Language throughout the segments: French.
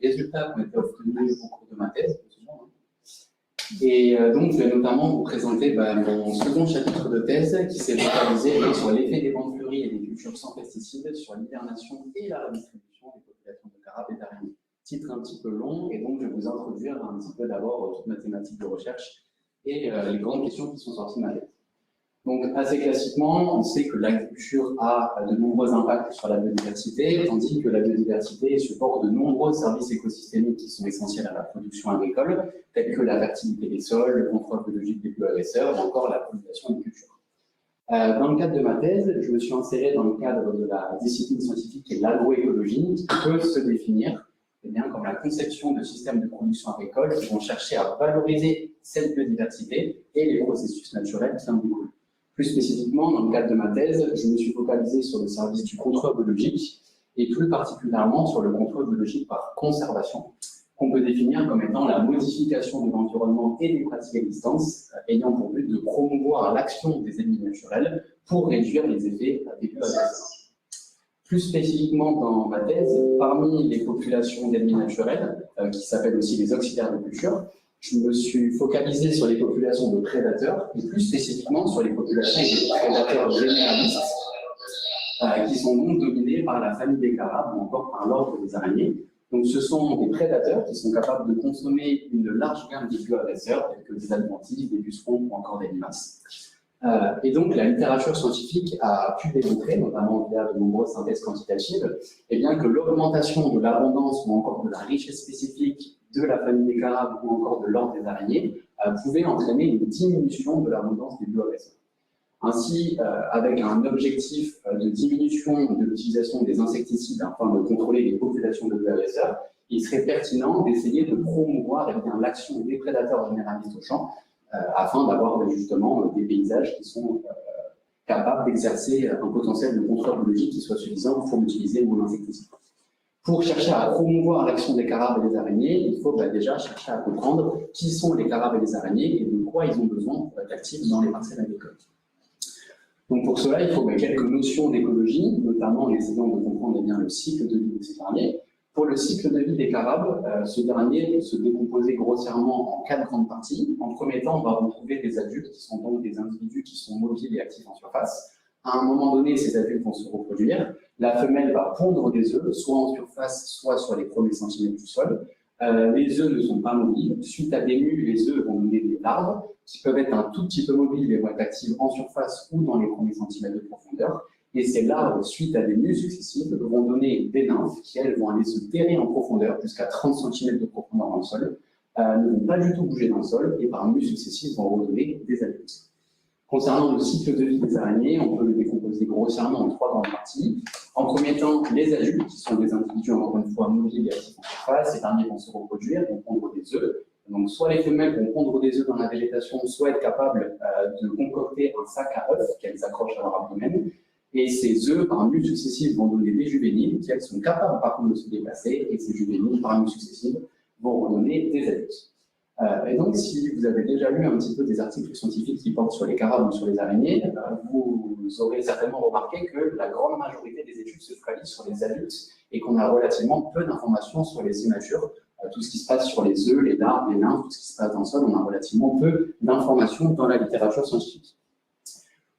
résultats qui ont été obtenus au cours de ma thèse. Et donc, je vais notamment vous présenter mon second chapitre de thèse qui s'est focalisé sur l'effet des bandes fleuries et des cultures sans pesticides sur l'hibernation et la redistribution des populations de carabes et d'araignées. Titre un petit peu long, et donc je vais vous introduire un petit peu d'abord toute ma thématique de recherche et les grandes questions qui sont sorties de ma tête. Donc, assez classiquement, on sait que l'agriculture a de nombreux impacts sur la biodiversité, tandis que la biodiversité supporte de nombreux services écosystémiques qui sont essentiels à la production agricole, tels que la fertilité des sols, le contrôle biologique des bioagresseurs ou encore la pollution des cultures. Dans le cadre de ma thèse, je me suis inséré dans le cadre de la discipline scientifique et l'agroécologie, qui peut se définir comme la conception de systèmes de production agricole qui vont chercher à valoriser cette biodiversité et les processus naturels qui en découlent. Plus spécifiquement, dans le cadre de ma thèse, je me suis focalisé sur le service du contrôle biologique et plus particulièrement sur le contrôle biologique par conservation, qu'on peut définir comme étant la modification de l'environnement et des pratiques existantes ayant pour but de promouvoir l'action des ennemis naturels pour réduire les effets des bioagresseurs. Plus spécifiquement dans ma thèse, parmi les populations d'ennemis naturels, qui s'appellent aussi les auxiliaires de culture, je me suis focalisé sur les populations de prédateurs, et plus spécifiquement sur les populations de prédateurs généralistes, qui sont donc dominés par la famille des carabes ou encore par l'ordre des araignées. Donc ce sont des prédateurs qui sont capables de consommer une large gamme de bioagresseurs, tels que des adventices, des pucerons ou encore des limaces. Et donc la littérature scientifique a pu démontrer, notamment via de nombreuses synthèses quantitatives, que l'augmentation de l'abondance ou encore de la richesse spécifique de la famille des carabes ou encore de l'ordre des araignées pouvait entraîner une diminution de l'abondance des bioagresseurs. Ainsi, avec un objectif de diminution de l'utilisation des insecticides afin de contrôler les populations de bioagresseurs, il serait pertinent d'essayer de promouvoir l'action des prédateurs généralistes au champ afin d'avoir justement des paysages qui sont capables d'exercer un potentiel de contrôle biologique qui soit suffisant pour utiliser mon insecticide. Pour chercher à promouvoir l'action des carabes et des araignées, il faut déjà chercher à comprendre qui sont les carabes et les araignées et de quoi ils ont besoin pour être actifs dans les parcelles agricoles. Donc pour cela, il faut quelques notions d'écologie, notamment en essayant de comprendre le cycle de vie de ces derniers. Pour le cycle de vie des carabes, ce dernier peut se décomposer grossièrement en 4 grandes parties. En premier temps, on va retrouver des adultes qui sont donc des individus qui sont mobiles et actifs en surface. À un moment donné, ces adultes vont se reproduire. La femelle va pondre des œufs, soit en surface, soit sur les premiers centimètres du sol. Les œufs ne sont pas mobiles. Suite à des mues, les œufs vont donner des larves qui peuvent être un tout petit peu mobiles et vont être actives en surface ou dans les premiers centimètres de profondeur. Et ces larves, suite à des mues successives, vont donner des nymphes qui, elles, vont aller se terrer en profondeur, jusqu'à 30 cm de profondeur dans le sol, ne vont pas du tout bouger dans le sol et par mues successives vont redonner des adultes. Concernant le cycle de vie des araignées, on peut le décomposer grossièrement en 3 grandes parties. En premier temps, les adultes, qui sont des individus, encore une fois, mobiles et actifs en surface. Ces derniers vont se reproduire, vont pondre des œufs. Donc, soit les femelles vont pondre des œufs dans la végétation, soit être capables de concocter un sac à œufs qu'elles accrochent à leur abdomen. Et ces œufs, par mues successives, vont donner des juvéniles, qui elles sont capables par contre de se déplacer, et ces juvéniles, par mues successives, vont redonner des adultes. Et donc, si vous avez déjà lu un petit peu des articles scientifiques qui portent sur les carabes ou sur les araignées, vous aurez certainement remarqué que la grande majorité des études se focalisent sur les adultes et qu'on a relativement peu d'informations sur les immatures. Tout ce qui se passe sur les œufs, les larves, les nymphes, tout ce qui se passe dans le sol, on a relativement peu d'informations dans la littérature scientifique.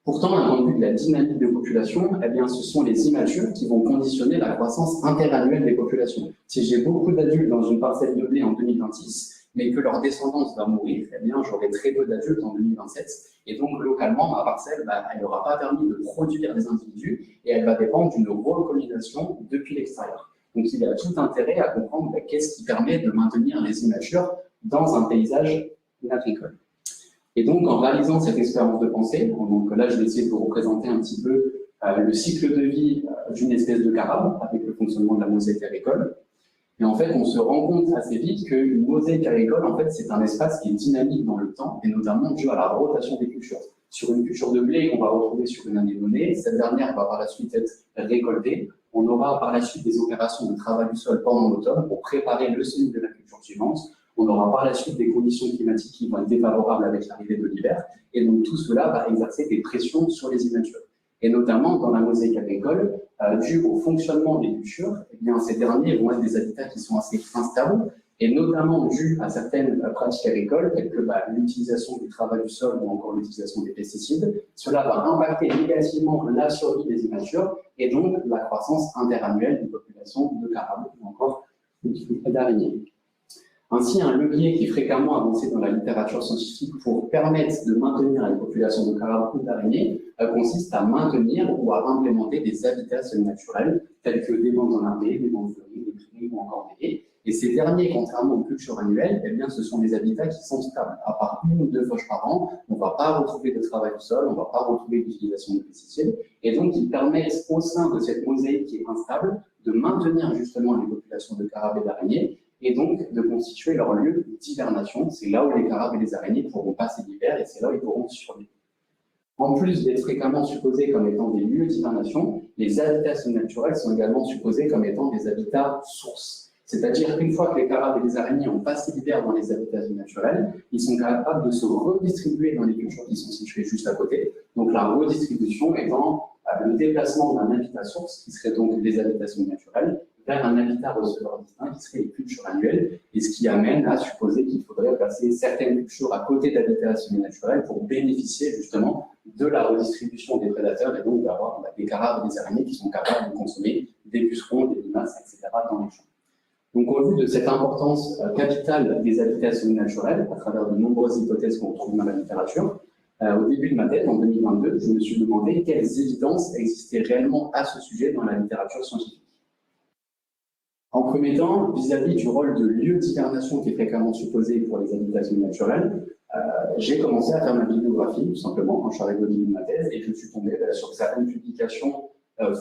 Pourtant, d'un point de vue de la dynamique de population, ce sont les immatures qui vont conditionner la croissance interannuelle des populations. Si j'ai beaucoup d'adultes dans une parcelle de blé en 2026, mais que leur descendance va mourir, j'aurai très peu d'adultes en 2027. Et donc, localement, ma parcelle, elle n'aura pas permis de produire des individus et elle va dépendre d'une recolonisation depuis l'extérieur. Donc, il y a tout intérêt à comprendre qu'est-ce qui permet de maintenir les immatures dans un paysage agricole. Et donc, en réalisant cette expérience de pensée, donc là, je vais essayer de vous représenter un petit peu le cycle de vie d'une espèce de carabe avec le fonctionnement de la mosaïque agricole. Et en fait, on se rend compte assez vite qu'une mosaïque agricole, en fait, c'est un espace qui est dynamique dans le temps, et notamment dû à la rotation des cultures. Sur une culture de blé qu'on va retrouver sur une année donnée, cette dernière va par la suite être récoltée. On aura par la suite des opérations de travail du sol pendant l'automne pour préparer le semis de la culture suivante. On aura par la suite des conditions climatiques qui vont être défavorables avec l'arrivée de l'hiver. Et donc tout cela va exercer des pressions sur les immatures. Et notamment dans la mosaïque agricole, dû au fonctionnement des cultures, eh bien, ces derniers vont être des habitats qui sont assez instables, et notamment dû à certaines pratiques agricoles, telles que l'utilisation du travail du sol ou encore l'utilisation des pesticides. Cela va impacter négativement la survie des immatures et donc la croissance interannuelle des populations de carabes ou encore d'araignées. Ainsi, un levier qui est fréquemment avancé dans la littérature scientifique pour permettre de maintenir les populations de carabes ou d'araignées consiste à maintenir ou à implémenter des habitats semi-naturels tels que des bancs enherbés, des bancs fleuris, des prairies ou encore des haies. Et ces derniers, contrairement aux cultures annuelles, eh bien, ce sont des habitats qui sont stables. À part 1 ou 2 fauches par an, on ne va pas retrouver de travail du sol, on ne va pas retrouver d'utilisation de pesticides. Et donc, ils permettent au sein de cette mosaïque qui est instable de maintenir justement les populations de carabes et d'araignées et donc de constituer leur lieu d'hivernation. C'est là où les carabes et les araignées pourront passer l'hiver et c'est là où ils pourront survivre. En plus d'être fréquemment supposés comme étant des lieux d'hivernation, les habitats semi-naturels sont également supposés comme étant des habitats sources. C'est-à-dire qu'une fois que les carabes et les araignées ont passé l'hiver dans les habitats naturels, ils sont capables de se redistribuer dans les cultures qui sont situées juste à côté. Donc la redistribution étant le déplacement d'un habitat source, qui serait donc les habitats naturels, vers un habitat receveur distinct, qui serait les cultures annuelles, et ce qui amène à supposer qu'il faudrait placer certaines cultures à côté d'habitats naturels pour bénéficier justement de la redistribution des prédateurs et donc d'avoir des carabes et des araignées qui sont capables de consommer des pucerons, des limaces, etc. dans les champs. Donc, au vu de cette importance capitale des habitats semi-naturels, à travers de nombreuses hypothèses qu'on trouve dans la littérature, au début de ma thèse, en 2022, je me suis demandé quelles évidences existaient réellement à ce sujet dans la littérature scientifique. En premier temps, vis-à-vis du rôle de lieu d'hivernation qui est fréquemment supposé pour les habitats semi-naturels, j'ai commencé à faire ma bibliographie, tout simplement, quand je suis arrivé au début de ma thèse, et je suis tombé sur certaines publications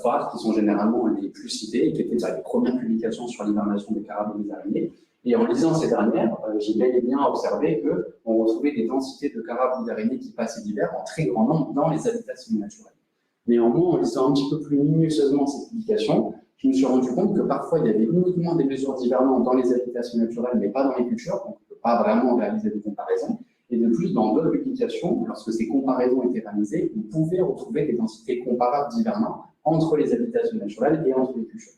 phares qui sont généralement les plus citées et qui étaient les premières publications sur l'hivernation des carabes et des araignées. Et en lisant ces dernières, j'ai bel et bien observé qu'on retrouvait des densités de carabes et d'araignées qui passaient l'hiver en très grand nombre dans les habitats semi-naturels. Néanmoins, en lisant un petit peu plus minutieusement ces publications, je me suis rendu compte que parfois il y avait uniquement des mesures d'hivernage dans les habitats semi-naturels, mais pas dans les cultures, donc on ne peut pas vraiment réaliser des comparaisons. Et de plus, dans d'autres publications, lorsque ces comparaisons étaient réalisées, on pouvait retrouver des densités comparables d'hivernage entre les habitats naturels et entre les cultures.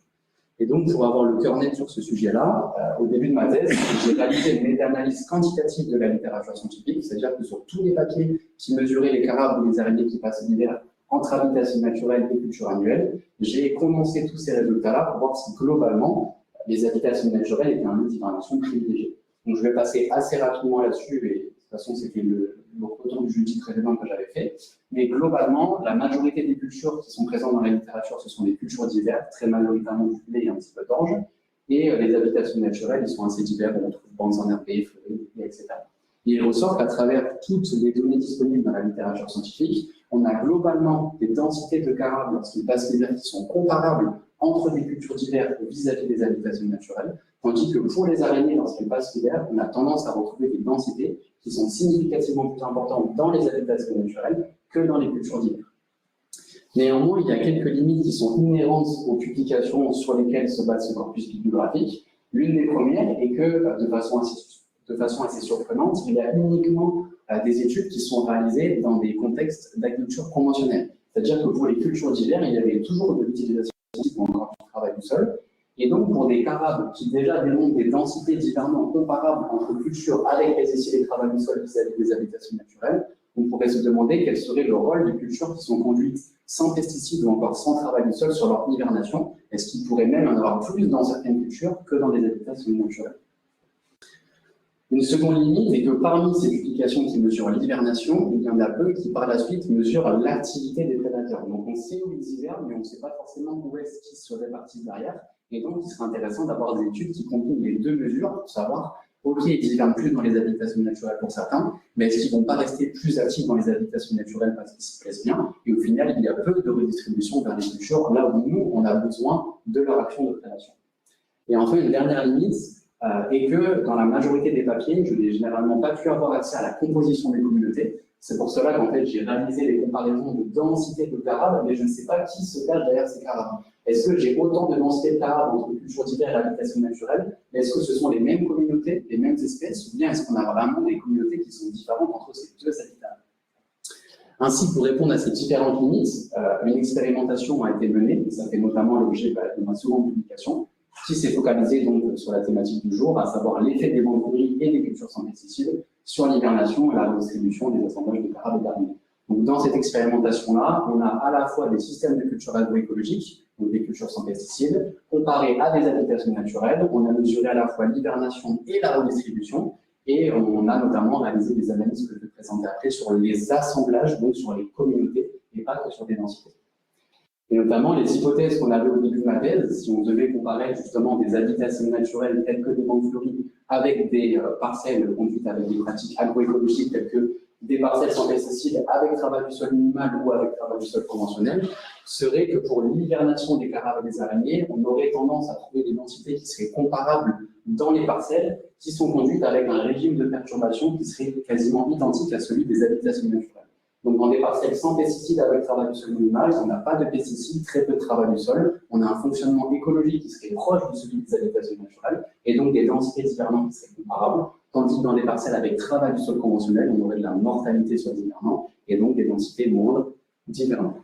Et donc, pour avoir le cœur net sur ce sujet-là, au début de ma thèse, j'ai réalisé une méta-analyse quantitative de la littérature scientifique, c'est-à-dire que sur tous les papiers qui mesuraient les carabes ou les araignées qui passaient l'hiver entre habitats naturels et cultures annuelles, j'ai condensé tous ces résultats-là pour voir si globalement, les habitats naturels étaient un lieu d'hivernation privilégié. Donc, je vais passer assez rapidement là-dessus, et de toute façon, c'était le retour du jeudi précédent que j'avais fait. Mais globalement, la majorité des cultures qui sont présentes dans la littérature, ce sont des cultures d'hiver, très majoritairement du blé et un petit peu d'orge. Et les habitats naturels, ils sont assez divers, on retrouve bandes enherbées, fleuries, etc. Et il ressort qu'à travers toutes les données disponibles dans la littérature scientifique, on a globalement des densités de carabes lorsqu'ils passent l'hiver qui sont comparables entre des cultures d'hiver vis-à-vis des habitats naturels, tandis que pour les araignées, lorsqu'elles passent l'hiver, on a tendance à retrouver des densités qui sont significativement plus importantes dans les habitats naturels que dans les cultures d'hiver. Néanmoins, il y a quelques limites qui sont inhérentes aux publications sur lesquelles se base ce corpus bibliographique. L'une des premières est que, de façon assez surprenante, il y a uniquement des études qui sont réalisées dans des contextes d'agriculture conventionnelle. C'est-à-dire que pour les cultures d'hiver, il y avait toujours de l'utilisation ou encore du travail du sol. Et donc, pour des carabes qui déjà démontrent des densités d'hivernage comparables entre cultures avec pesticides et travail du sol vis-à-vis des habitations naturelles, on pourrait se demander quel serait le rôle des cultures qui sont conduites sans pesticides ou encore sans travail du sol sur leur hivernation. Est-ce qu'il pourrait même en avoir plus dans certaines cultures que dans les habitats naturels? Une seconde limite est que parmi ces publications qui mesurent l'hivernation, il y en a peu qui par la suite mesurent l'activité des prédateurs. Donc on sait où ils hivernent, mais on ne sait pas forcément où est-ce qu'ils se répartissent derrière. Et donc il serait intéressant d'avoir des études qui combinent les deux mesures pour savoir, ok, ils hivernent plus dans les habitations naturelles pour certains, mais est-ce qu'ils ne vont pas rester plus actifs dans les habitations naturelles parce qu'ils s'y plaisent bien? Et au final, il y a peu de redistribution vers les cultures, là où nous, on a besoin de leur action de prédation. Et enfin, une dernière limite, et que dans la majorité des papiers, je n'ai généralement pas pu avoir accès à la composition des communautés. C'est pour cela qu'en fait, j'ai réalisé les comparaisons de densité de carabes, mais je ne sais pas qui se cache derrière ces carabes. Est-ce que j'ai autant de densité de carabes entre cultures d'hiver et habitation naturelle? Est-ce que ce sont les mêmes communautés, les mêmes espèces, ou bien est-ce qu'on a vraiment des communautés qui sont différentes entre ces deux habitats? Ainsi, pour répondre à ces différentes limites, une expérimentation a été menée, et ça fait notamment l'objet de ma seconde publication, qui s'est focalisée donc sur la thématique du jour, à savoir l'effet des bancs de riz et des cultures sans pesticides sur l'hivernation et la redistribution des assemblages de carabes et d'araignées. Donc, dans cette expérimentation-là, on a à la fois des systèmes de culture agroécologiques, donc des cultures sans pesticides, comparés à des habitations naturelles. On a mesuré à la fois l'hivernation et la redistribution, et on a notamment réalisé des analyses que je vais présenter après sur les assemblages, donc sur les communautés, et pas que sur des densités. Et notamment les hypothèses qu'on avait au début de ma thèse, si on devait comparer justement des habitations naturelles telles que des bancs fleuris avec des parcelles conduites avec des pratiques agroécologiques telles que des parcelles sans pesticides avec travail du sol minimal ou avec travail du sol conventionnel, serait que pour l'hivernation des carabes et des araignées, on aurait tendance à trouver des densités qui seraient comparables dans les parcelles qui sont conduites avec un régime de perturbation qui serait quasiment identique à celui des habitations naturelles. Donc, dans des parcelles sans pesticides avec travail du sol minimal, on n'a pas de pesticides, très peu de travail du sol, on a un fonctionnement écologique qui serait proche de celui des habitations naturelles, et donc des densités d'hivernants qui seraient comparables, tandis que dans des parcelles avec travail du sol conventionnel, on aurait de la mortalité sur les hivernants, et donc des densités moindres d'hivernants.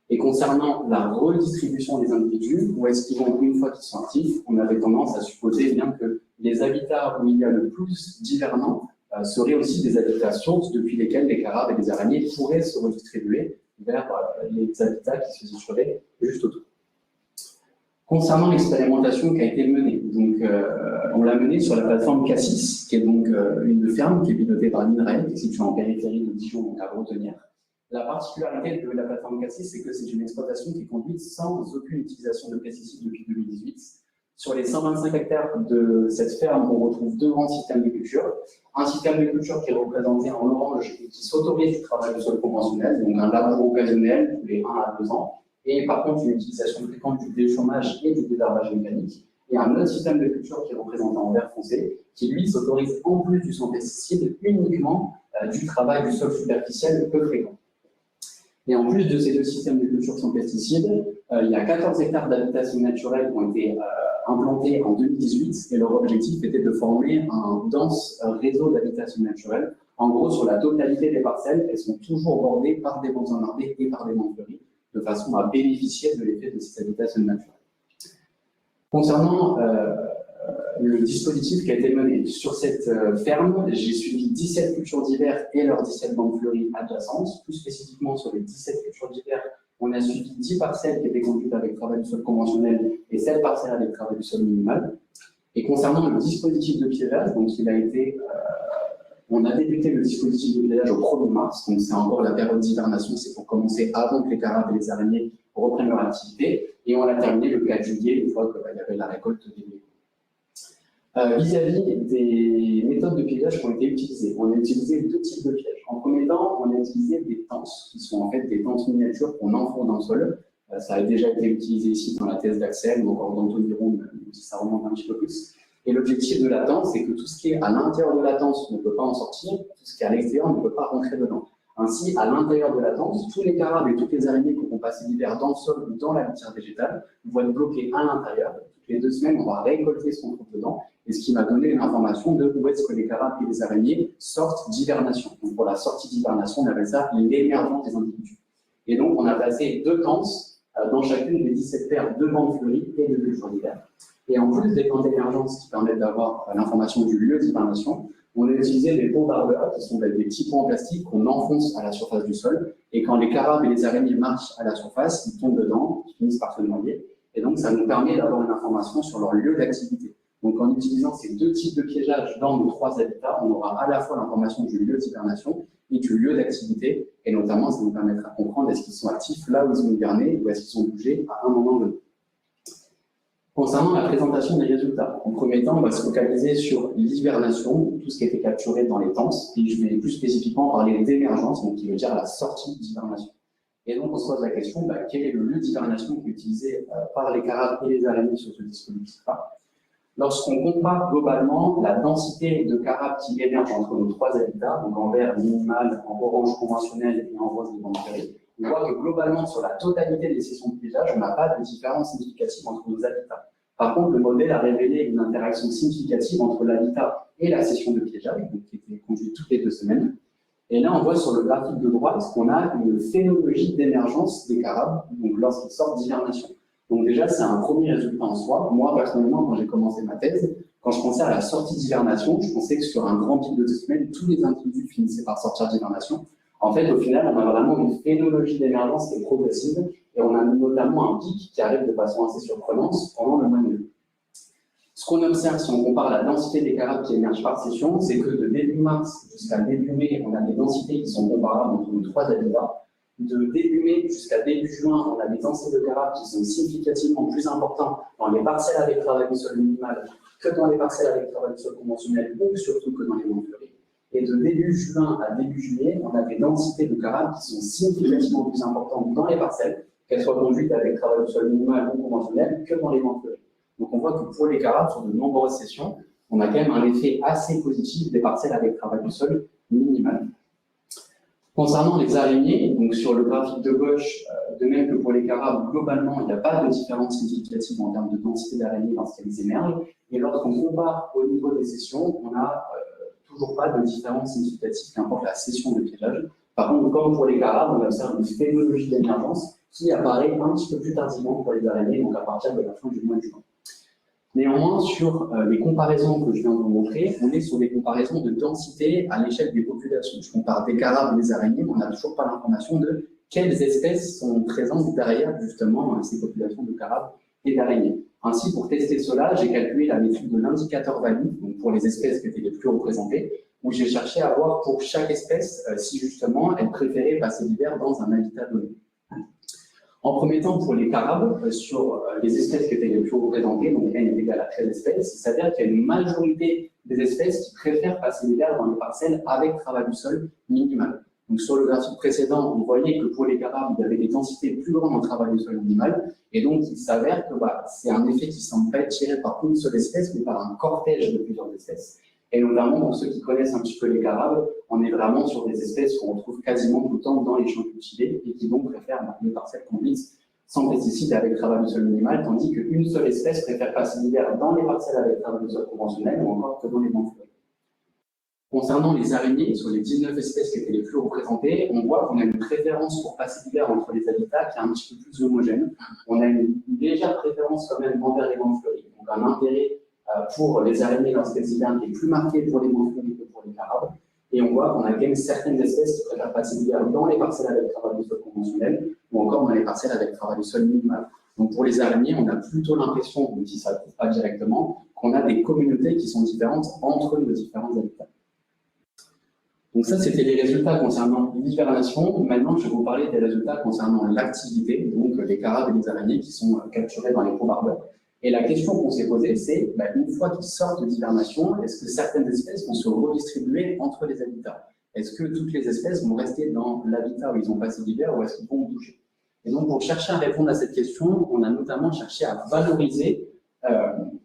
Et concernant la redistribution des individus, où est-ce qu'ils vont une fois qu'ils sont actifs, on avait tendance à supposer bien que les habitats où il y a le plus d'hivernants seraient aussi des habitats sources depuis lesquels les carabes et les araignées pourraient se redistribuer vers les habitats qui se situeraient juste autour. Concernant l'expérimentation qui a été menée, donc, on l'a menée sur la plateforme Cassis, qui est donc une ferme qui est pilotée par l'INRAE, qui est située en périphérie de Dijon, donc à Bretonnière. La particularité de la plateforme Cassis, c'est que c'est une exploitation qui est conduite sans aucune utilisation de pesticides depuis 2018. Sur les 125 hectares de cette ferme, on retrouve deux grands systèmes de culture. Un système de culture qui est représenté en orange et qui s'autorise du travail du sol conventionnel, donc un labour occasionnel tous les 1 à 2 ans. Et par contre, une utilisation fréquente du déchômage et du désherbage mécanique. Et un autre système de culture qui est représenté en vert foncé, qui lui s'autorise en plus du sans pesticide uniquement du travail du sol superficiel peu fréquent. Et en plus de ces deux systèmes de culture sans pesticides, il y a 14 hectares d'habitations naturelles qui ont été implantés en 2018 et leur objectif était de former un dense réseau d'habitations naturelles. En gros, sur la totalité des parcelles, elles sont toujours bordées par des bancs emmarbés et par des bancs fleuris, de façon à bénéficier de l'effet de ces habitations naturelles. Concernant le dispositif qui a été mené sur cette ferme, j'ai suivi 17 cultures d'hiver et leurs 17 bandes fleuries adjacentes. Plus spécifiquement sur les 17 cultures d'hiver, on a suivi 10 parcelles qui étaient conduites avec travail du sol conventionnel et 7 parcelles avec travail du sol minimal. Et concernant le dispositif de piégeage, donc il a été, on a débuté le dispositif de piégeage au 1er mars, donc c'est encore la période d'hivernation, c'est pour commencer avant que les carabes et les araignées reprennent leur activité, et on l'a terminé le 4 juillet, une fois qu'il y avait la récolte des légumes. Vis-à-vis des méthodes de piégeage qui ont été utilisées, on a utilisé deux types de pièges. En premier temps, on a utilisé des tenses, qui sont en fait des tentes miniatures qu'on enfourne dans le sol. Ça a déjà été utilisé ici dans la thèse d'Axel, ou encore d'Anthony Ronde, si ça remonte un petit peu plus. Et l'objectif de la tente, c'est que tout ce qui est à l'intérieur de la tente ne peut pas en sortir, tout ce qui est à l'extérieur ne peut pas rentrer dedans. Ainsi, à l'intérieur de la tente, tous les carabes et toutes les araignées qui vont passer l'hiver dans le sol ou dans la litière végétale vont être bloqués à l'intérieur. Toutes les 2 semaines, on va récolter ce qu'on trouve dedans, et ce qui m'a donné une information de où est-ce que les carabes et les araignées sortent d'hibernation. Donc pour la sortie d'hibernation, on appelle ça l'émergence des individus. Et donc, on a placé 2 tentes dans chacune des 17 paires de bandes fleuries et de cultures d'hiver. Et en plus des tentes d'émergence qui permettent d'avoir l'information du lieu d'hibernation, on a utilisé des pots barbeurs, qui sont des petits pots en plastique qu'on enfonce à la surface du sol. Et quand les carabes et les araignées marchent à la surface, ils tombent dedans, ils finissent par se noyer. Et donc, ça nous permet d'avoir une information sur leur lieu d'activité. Donc, en utilisant ces 2 types de piégeage dans nos 3 habitats, on aura à la fois l'information du lieu d'hibernation et du lieu d'activité. Et notamment, ça nous permettra de comprendre est-ce qu'ils sont actifs là où ils ont hiberné ou est-ce qu'ils sont bougés à un moment donné. Concernant la présentation des résultats, en premier temps, on va se focaliser sur l'hibernation, tout ce qui a été capturé dans les tentes, et je vais plus spécifiquement parler d'émergence, donc qui veut dire la sortie d'hibernation. Et donc, on se pose la question, quel est le lieu d'hibernation qui est utilisé par les carabes et les araignées sur ce dispositif-là? Lorsqu'on compare globalement la densité de carabes qui émergent entre nos 3 habitats, donc en vert minimal, en orange conventionnel et en rose les bandes fleuries, on voit que globalement, sur la totalité des sessions de piégeage, on n'a pas de différence significative entre nos habitats. Par contre, le modèle a révélé une interaction significative entre l'habitat et la session de piégeage, donc qui était conduite toutes les 2 semaines. Et là, on voit sur le graphique de droite qu'on a une phénologie d'émergence des carabes, donc lorsqu'ils sortent d'hivernation. Donc déjà, c'est un premier résultat en soi. Moi, personnellement, quand j'ai commencé ma thèse, quand je pensais à la sortie d'hivernation, je pensais que sur un grand pic de 2 semaines, tous les individus finissaient par sortir d'hivernation. En fait, au final, on a vraiment une phénologie d'émergence qui est progressive, et on a notamment un pic qui arrive de façon assez surprenante pendant le mois de mai. Ce qu'on observe, si on compare la densité des carabes qui émergent par session, c'est que de début mars jusqu'à début mai, on a des densités qui sont comparables entre les 3 habitats. De début mai jusqu'à début juin, on a des densités de carabes qui sont significativement plus importantes dans les parcelles avec travail du sol minimal que dans les parcelles avec travail du sol conventionnel, ou surtout que dans les monts fleuris. Et de début juin à début juillet, on a des densités de carabes qui sont significativement plus importantes dans les parcelles, qu'elles soient conduites avec travail du sol minimal ou conventionnel, que dans les monts fleuris. Donc on voit que pour les carabes, sur de nombreuses sessions, on a quand même un effet assez positif des parcelles avec travail du sol minimal. Concernant les araignées, donc sur le graphique de gauche, de même que pour les carabes, globalement, il n'y a pas de différence significative en termes de densité d'araignées lorsqu'elles émergent. Et lorsqu'on compare au niveau des sessions, on n'a toujours pas de différence significative, qu'importe la session de piégeage. Par contre, comme pour les carabes, on observe une phénologie d'émergence qui apparaît un petit peu plus tardivement pour les araignées, donc à partir de la fin du mois de juin. Néanmoins, sur les comparaisons que je viens de vous montrer, on est sur des comparaisons de densité à l'échelle des populations. Je compare des carabes et des araignées, mais on n'a toujours pas l'information de quelles espèces sont présentes derrière justement ces populations de carabes et d'araignées. Ainsi, pour tester cela, j'ai calculé la méthode de l'indicateur value, donc pour les espèces qui étaient les plus représentées, où j'ai cherché à voir pour chaque espèce si justement elle préférait passer l'hiver dans un habitat donné. En premier temps, pour les carabes, sur les espèces qui étaient les plus représentées, donc n est égal à 13 espèces, il s'avère qu'il y a une majorité des espèces qui préfèrent passer l'hiver dans les parcelles avec travail du sol minimal. Donc sur le graphique précédent, on voyait que pour les carabes, il y avait des densités plus grandes en travail du sol minimal, et donc il s'avère que c'est un effet qui ne semble pas être tiré par une seule espèce, mais par un cortège de plusieurs espèces. Et notamment, pour ceux qui connaissent un petit peu les carabes, on est vraiment sur des espèces qu'on retrouve quasiment tout le temps dans les champs cultivés et qui donc préfèrent les parcelles conduites sans pesticides avec travail du sol minimal, tandis qu'une seule espèce préfère passer l'hiver dans les parcelles avec travail du sol conventionnel ou encore que dans les monts fleuris. Concernant les araignées, sur les 19 espèces qui étaient les plus représentées, on voit qu'on a une préférence pour passer l'hiver entre les habitats qui est un petit peu plus homogène. On a une légère préférence quand même envers les monts fleuris, donc un intérêt pour les araignées lorsqu'elles hivernent est plus marqué pour les monts fleuris que pour les carabes. Et on voit qu'on a quand même certaines espèces qui préfèrent passer l'hiver dans les parcelles avec travail du sol conventionnel ou encore dans les parcelles avec travail du sol minimal. Donc pour les araignées, on a plutôt l'impression, même si ça ne se trouve pas directement, qu'on a des communautés qui sont différentes entre nos différents habitats. Donc ça, c'était les résultats concernant l'hivernation. Maintenant, je vais vous parler des résultats concernant l'activité, donc les carabes et les araignées qui sont capturés dans les probarbeurs. Et la question qu'on s'est posée, c'est, une fois qu'ils sortent d'hivernation, est-ce que certaines espèces vont se redistribuer entre les habitats? Est-ce que toutes les espèces vont rester dans l'habitat où ils ont passé l'hiver ou est-ce qu'ils vont bouger? Et donc, pour chercher à répondre à cette question, on a notamment cherché à valoriser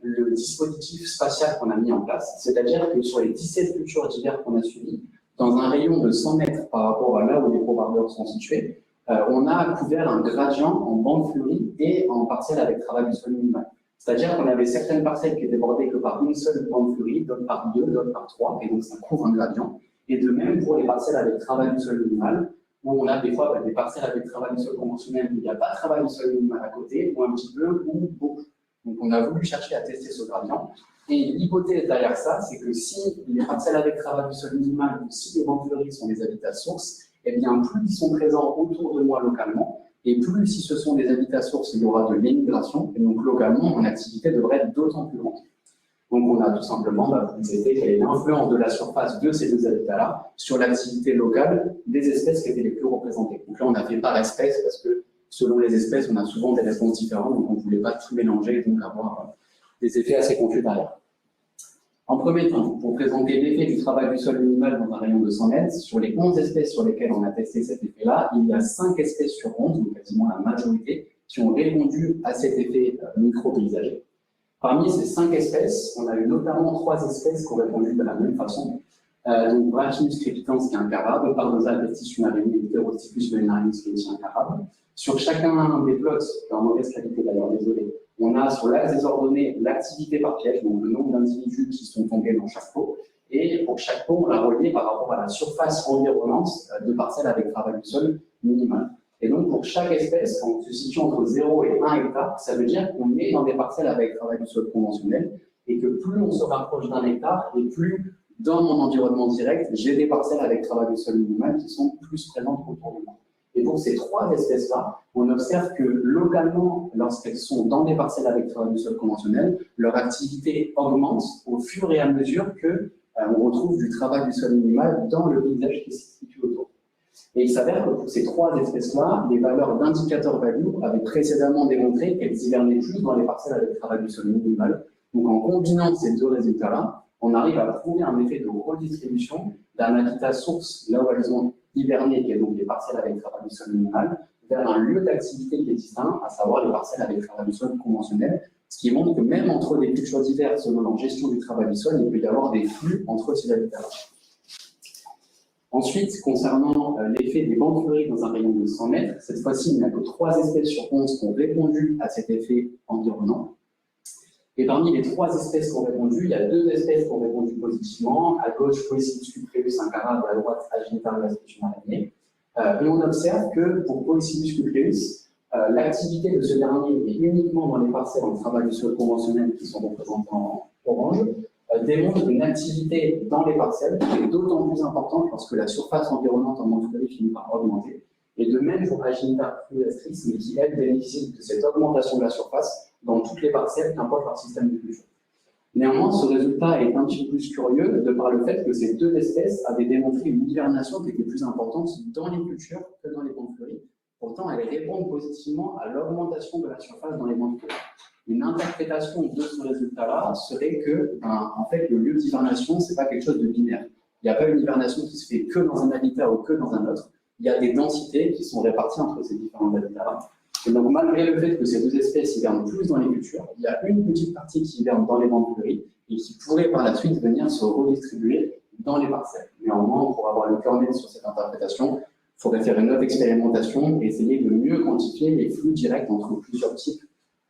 le dispositif spatial qu'on a mis en place. C'est-à-dire que sur les 17 cultures d'hiver qu'on a suivies, dans un rayon de 100 mètres par rapport à là où les probarbeurs sont situés, on a couvert un gradient en bande fleurie et en parcelle avec travail du sol minimal. C'est-à-dire qu'on avait certaines parcelles qui étaient bordées que par une seule bande fleurie, d'autres par 2, d'autres par 3, et donc ça couvre un gradient. Et de même pour les parcelles avec travail du sol minimal, où on a des fois des parcelles avec travail du sol conventionnel où il n'y a pas de travail du sol minimal à côté, ou un petit peu, ou beaucoup. Donc on a voulu chercher à tester ce gradient. Et l'hypothèse derrière ça, c'est que si les parcelles avec travail du sol minimal ou si les bandes fleuries sont des habitats sources, eh bien plus ils sont présents autour de moi localement, et plus si ce sont des habitats sources, il y aura de l'émigration, et donc localement, mon activité devrait être d'autant plus grande. Donc on a tout simplement testé quelle est l'influence de la surface de ces deux habitats-là sur l'activité locale des espèces qui étaient les plus représentées. Donc là, on a fait par espèce, parce que selon les espèces, on a souvent des réponses différentes, donc on ne voulait pas tout mélanger et donc avoir des effets assez confus derrière. En premier temps, pour présenter l'effet du travail du sol minimal dans un rayon de 100 mètres, sur les 11 espèces sur lesquelles on a testé cet effet-là, il y a 5 espèces sur 11, donc quasiment la majorité, qui ont répondu à cet effet micro-paysager. Parmi ces 5 espèces, on a eu notamment 3 espèces qui ont répondu de la même façon. Donc Brachymus crepitans, qui est un carabe, Pardosa pestis, une araignée, Pterostychus venarinus, qui est aussi un carabe. Sur chacun des plots, en mauvaise qualité d'ailleurs, désolé, on a sur l'axe des ordonnées l'activité par piège, donc le nombre d'individus qui sont tombés dans chaque pot, et pour chaque pot, on l'a relié par rapport à la surface environnante de parcelles avec travail du sol minimal. Et donc, pour chaque espèce, quand on se situe entre 0 et 1 hectare, ça veut dire qu'on est dans des parcelles avec travail du sol conventionnel et que plus on se rapproche d'un hectare et plus dans mon environnement direct, j'ai des parcelles avec travail du sol minimal qui sont plus présentes autour de moi. Et pour ces trois espèces-là, on observe que localement, lorsqu'elles sont dans des parcelles avec travail du sol conventionnel, leur activité augmente au fur et à mesure que on retrouve du travail du sol minimal dans le paysage qui se situe autour. Et il s'avère que pour ces trois espèces-là, les valeurs d'indicateur value avaient précédemment démontré qu'elles hivernaient plus dans les parcelles avec travail du sol minimal. Donc en combinant ces deux résultats-là, on arrive à trouver un effet de redistribution d'un habitat source, là où elles ont hiverné, qui est donc les parcelles avec travail du sol minimal, vers un lieu d'activité qui est distinct, à savoir les parcelles avec travail du sol conventionnel, ce qui montre que même entre des cultures diverses selon leur gestion du travail du sol, il peut y avoir des flux entre ces habitats-là. Ensuite, concernant l'effet des bandes fleuries dans un rayon de 100 mètres, cette fois-ci, il n'y a que 3 espèces sur 11 qui ont répondu à cet effet environnant. Et parmi les 3 espèces qui ont répondu, il y a 2 espèces qui ont répondu positivement. À gauche, Poecilus cupreus incara, et à droite, Agineta araignée. Et on observe que pour Poecilus cupreus, l'activité de ce dernier est uniquement dans les parcelles en travail du sol conventionnel qui sont représentées en orange, démontre une activité dans les parcelles qui est d'autant plus importante lorsque la surface environnante en bande fleurie finit par augmenter. Et de même pour Agineta fruestris, mais qui, elle, bénéficie de cette augmentation de la surface dans toutes les parcelles, qu'importe leur système de culture. Néanmoins, ce résultat est un petit peu plus curieux de par le fait que ces 2 espèces avaient démontré une hivernation qui était plus importante dans les cultures que dans les bandes fleuries. Pourtant, elles répondent positivement à l'augmentation de la surface dans les bandes fleuries. Une interprétation de ce résultat-là serait que, en fait, le lieu d'hivernation, ce n'est pas quelque chose de binaire. Il n'y a pas une hivernation qui se fait que dans un habitat ou que dans un autre. Il y a des densités qui sont réparties entre ces différents habitats-là. Et donc, malgré le fait que ces 2 espèces hivernent plus dans les cultures, il y a une petite partie qui hiverne dans les bandes fleuries et qui pourrait par la suite venir se redistribuer dans les parcelles. Néanmoins, pour avoir le cœur net sur cette interprétation, il faudrait faire une autre expérimentation et essayer de mieux quantifier les flux directs entre plusieurs types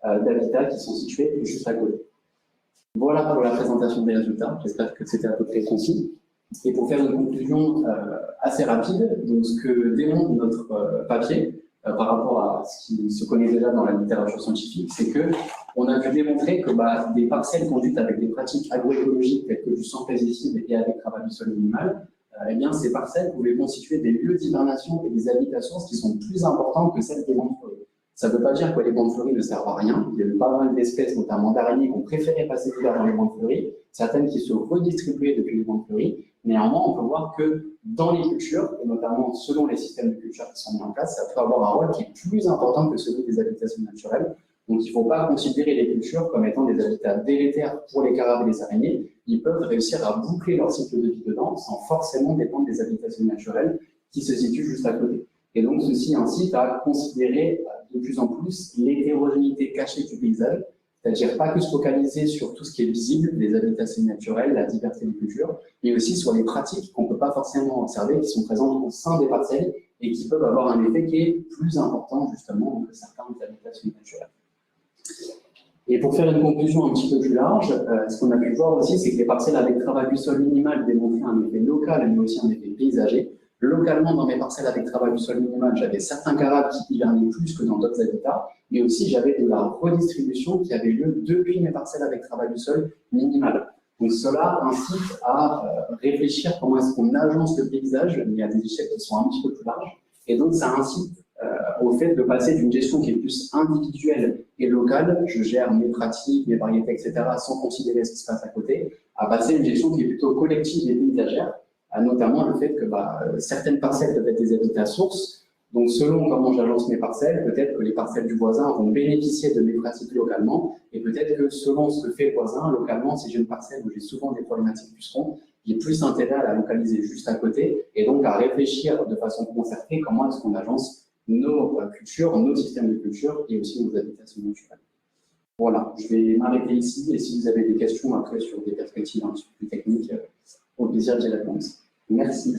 d'habitats qui sont situés juste à côté. Voilà pour la présentation des résultats. J'espère que c'était à peu près concis. Et pour faire une conclusion assez rapide, donc ce que démontre notre papier par rapport à ce qui se connaît déjà dans la littérature scientifique, c'est qu'on a pu démontrer que des parcelles conduites avec des pratiques agroécologiques telles que du sans pesticides et avec travail du sol minimal, eh bien, ces parcelles pouvaient constituer des lieux d'hibernation et des habitats sources qui sont plus importants que celles des bandes fleuries. Ça ne veut pas dire que les bandes fleuries ne servent à rien. Il y a eu pas mal d'espèces, notamment d'araignées, qui ont préféré passer l'hiver dans les bandes fleuries, certaines qui se redistribuaient depuis les bandes fleuries. Néanmoins, on peut voir que dans les cultures, et notamment selon les systèmes de culture qui sont mis en place, ça peut avoir un rôle qui est plus important que celui des habitations naturelles. Donc, il ne faut pas considérer les cultures comme étant des habitats délétères pour les carabes et les araignées. Ils peuvent réussir à boucler leur cycle de vie dedans sans forcément dépendre des habitations naturelles qui se situent juste à côté. Et donc, ceci incite à considérer de plus en plus l'hétérogénéité cachée du paysage, c'est-à-dire pas que se focaliser sur tout ce qui est visible, les habitations naturelles, la diversité des cultures, mais aussi sur les pratiques qu'on ne peut pas forcément observer, qui sont présentes au sein des parcelles et qui peuvent avoir un effet qui est plus important justement que certaines habitations naturelles. Et pour faire une conclusion un petit peu plus large, ce qu'on a pu voir aussi, c'est que les parcelles avec travail du sol minimal démontraient un effet local, mais aussi un effet paysager. Localement, dans mes parcelles avec travail du sol minimal, j'avais certains carabes qui hivernaient plus que dans d'autres habitats, mais aussi j'avais de la redistribution qui avait lieu depuis mes parcelles avec travail du sol minimal. Donc cela incite à réfléchir comment est-ce qu'on agence le paysage, mais à des échelles qui sont un petit peu plus larges, et donc ça incite au fait de passer d'une gestion qui est plus individuelle et locale, je gère mes pratiques, mes variétés, etc., sans considérer ce qui se passe à côté, à passer à une gestion qui est plutôt collective et paysagère, notamment le fait que certaines parcelles peuvent être des habitats sources. Donc, selon comment j'agence mes parcelles, peut-être que les parcelles du voisin vont bénéficier de mes pratiques localement, et peut-être que selon ce que fait le voisin, localement, si j'ai une parcelle où j'ai souvent des problématiques pucerons, j'ai plus intérêt à la localiser juste à côté, et donc à réfléchir de façon concertée comment est-ce qu'on agence nos cultures, nos systèmes de culture, et aussi nos habitations naturelles. Voilà, je vais m'arrêter ici, et si vous avez des questions après sur des perspectives un petit peu plus techniques, au plaisir d'y répondre. Merci.